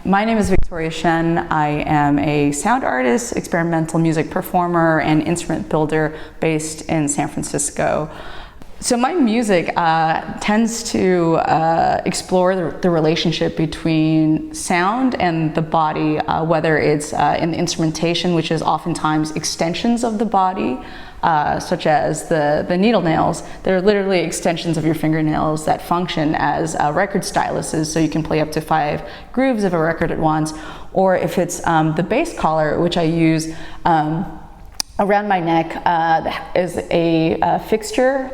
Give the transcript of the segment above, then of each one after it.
My name is Evicshen. I am a sound artist, experimental music performer, and instrument builder based in San Francisco. So my music tends to explore the relationship between sound and the body, whether it's in the instrumentation, which is oftentimes extensions of the body, such as the needle nails. They're literally extensions of your fingernails that function as record styluses, so you can play up to 5 grooves of a record at once. Or if it's the bass collar, which I use around my neck, is a fixture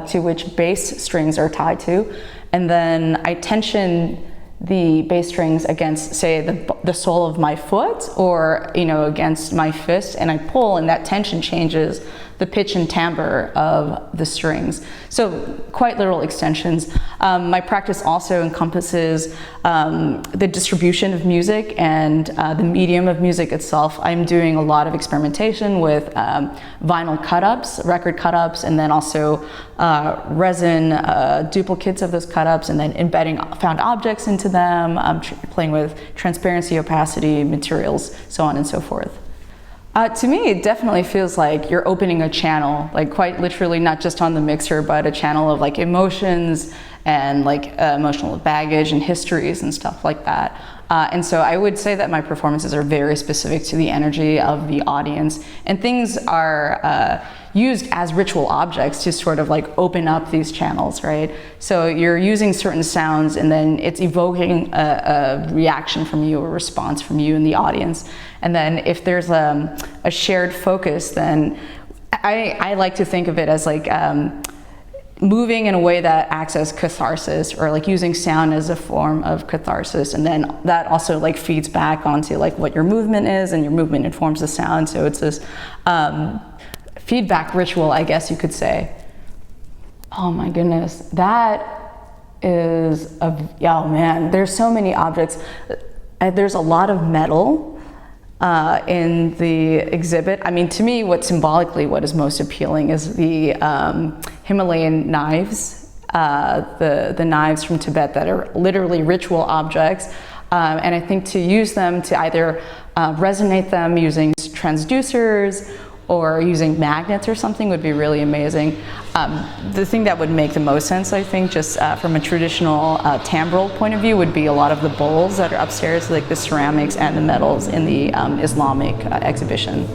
to which bass strings are tied to, and then I tension the bass strings against, say, the sole of my foot, or against my fist, and I pull, and that tension changes the pitch and timbre of the strings. So quite literal extensions. My practice also encompasses the distribution of music and the medium of music itself. I'm doing a lot of experimentation with vinyl cut-ups, record cut-ups, and then also resin duplicates of those cut-ups, and then embedding found objects into them, playing with transparency, opacity, materials, so on and so forth. To me, it definitely feels like you're opening a channel, like quite literally, not just on the mixer, but a channel of like emotions and like emotional baggage and histories and stuff like that. And so I would say that my performances are very specific to the energy of the audience, and things are used as ritual objects to sort of like open up these channels, right? So you're using certain sounds, and then it's evoking a reaction from you, a response from you and the audience. And then if there's a shared focus, then I like to think of it as like moving in a way that acts as catharsis, or like using sound as a form of catharsis, and then that also like feeds back onto like what your movement is, and your movement informs the sound. So it's this feedback ritual, I guess you could say. Oh my goodness, that is oh man, there's so many objects. There's a lot of metal in the exhibit. I mean, to me, what is most appealing is the Himalayan knives, the knives from Tibet that are literally ritual objects. And I think to use them, to either resonate them using transducers or using magnets or something, would be really amazing. The thing that would make the most sense, I think, just from a traditional timbral point of view, would be a lot of the bowls that are upstairs, like the ceramics and the metals in the Islamic exhibition.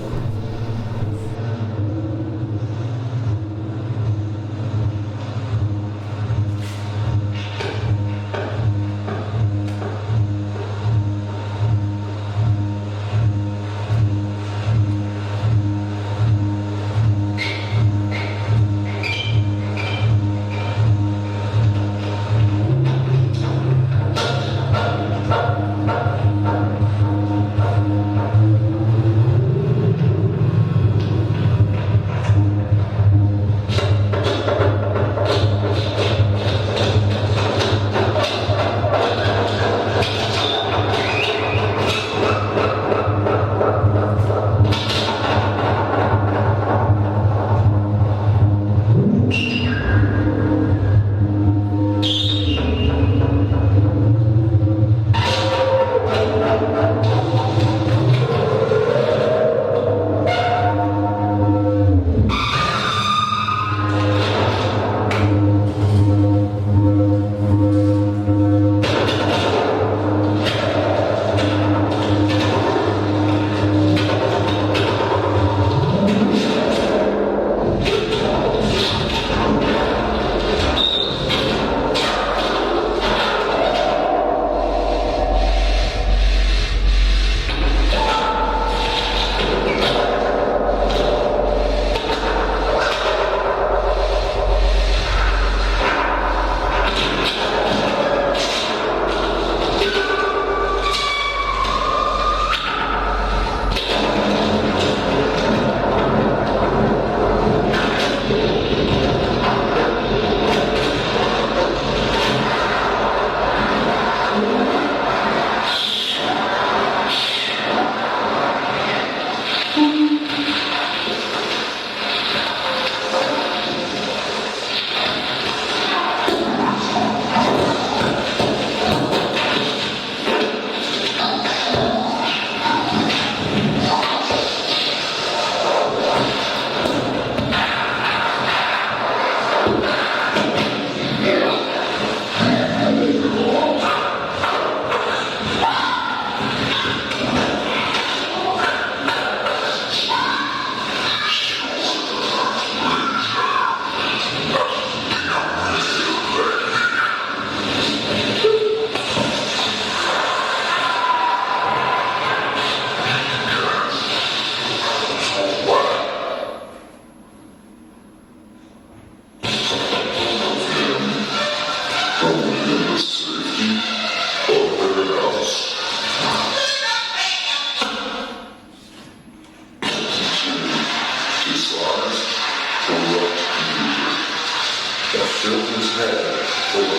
head for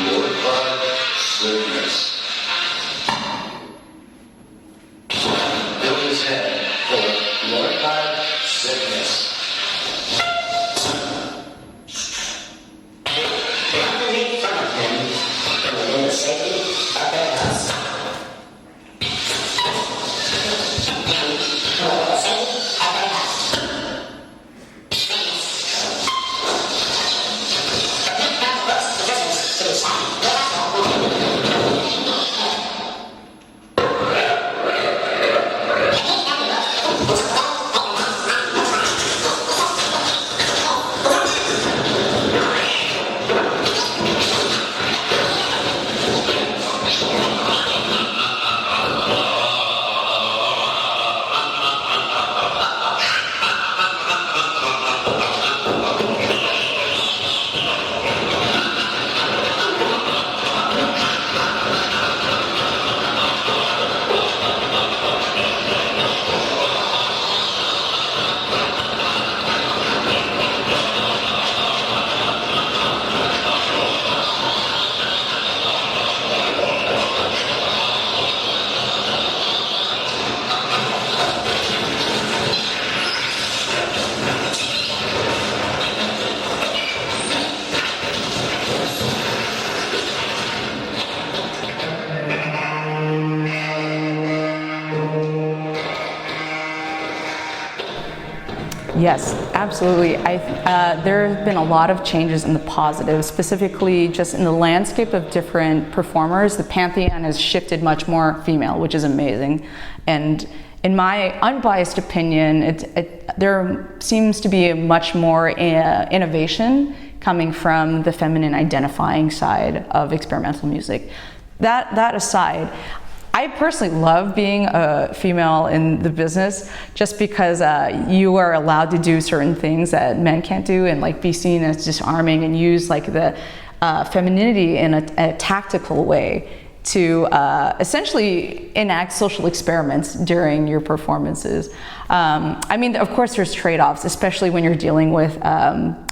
glorified slickness. Build his head for glorified slickness. Don't make fun of him within the safety of their house. Yes, absolutely. There have been a lot of changes in the positive, specifically just in the landscape of different performers. The pantheon has shifted much more female, which is amazing. And in my unbiased opinion, there seems to be much more innovation coming from the feminine identifying side of experimental music. That aside, I personally love being a female in the business just because you are allowed to do certain things that men can't do and like be seen as disarming and use like the femininity in a tactical way to essentially enact social experiments during your performances. I mean, of course there's trade-offs, especially when you're dealing with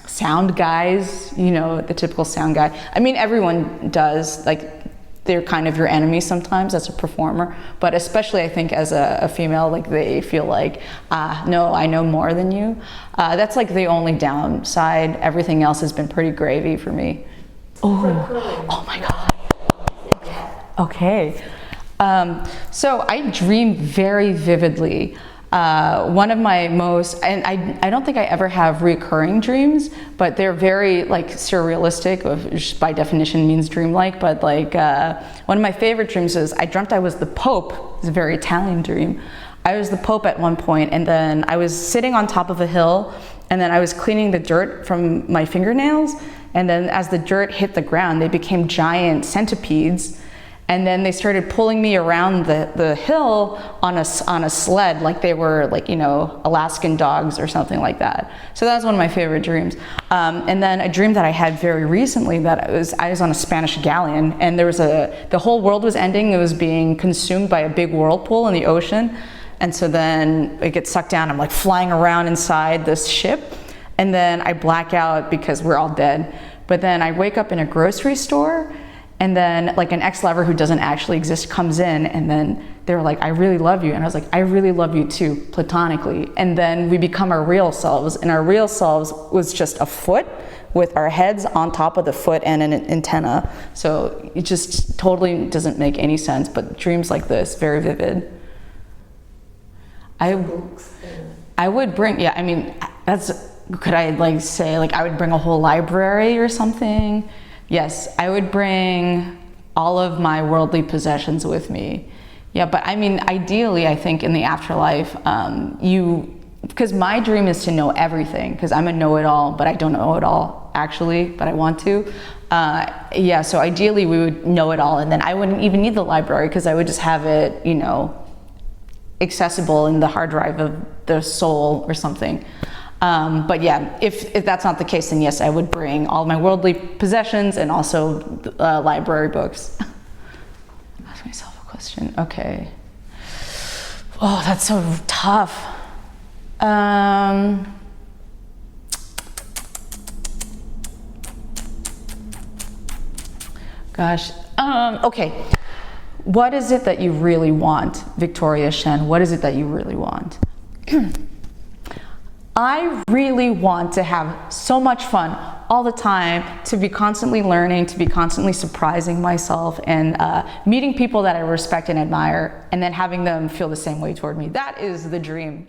sound guys, you know, the typical sound guy. I mean, everyone does, like, they're kind of your enemy sometimes as a performer, but especially I think as a female, like they feel like, no, I know more than you. That's like the only downside. Everything else has been pretty gravy for me. Oh my God. Okay. So I dream very vividly. One of my most, and I don't think I ever have recurring dreams, but they're very like surrealistic, which by definition means dreamlike, but like one of my favorite dreams is I dreamt I was the Pope. It's a very Italian dream. I was the Pope at one point, and then I was sitting on top of a hill, and then I was cleaning the dirt from my fingernails, and then as the dirt hit the ground, they became giant centipedes. And then they started pulling me around the hill on a sled, like they were like, you know, Alaskan dogs or something like that. So that was one of my favorite dreams. And then a dream that I had very recently that I was on a Spanish galleon, and there was the whole world was ending. It was being consumed by a big whirlpool in the ocean. And so then it gets sucked down. I'm like flying around inside this ship, and then I black out because we're all dead. But then I wake up in a grocery store, and then like an ex-lover who doesn't actually exist comes in, and then they were like, I really love you. And I was like, I really love you too, platonically. And then we become our real selves, and our real selves was just a foot with our heads on top of the foot and an antenna. So it just totally doesn't make any sense, but dreams like this, very vivid. I would bring, yeah, I mean, could I like say, like I would bring a whole library or something? Yes, I would bring all of my worldly possessions with me. Yeah, but I mean, ideally, I think in the afterlife, because my dream is to know everything, because I'm a know-it-all, but I don't know it all actually, but I want to. Yeah, so ideally we would know it all, and then I wouldn't even need the library, because I would just have it, you know, accessible in the hard drive of the soul or something. But yeah, if that's not the case, then yes, I would bring all my worldly possessions and also library books. Ask myself a question. Okay. Oh, that's so tough. Gosh. Okay. What is it that you really want, Victoria Shen? What is it that you really want? I really want to have so much fun all the time, to be constantly learning, to be constantly surprising myself, and meeting people that I respect and admire, and then having them feel the same way toward me. That is the dream.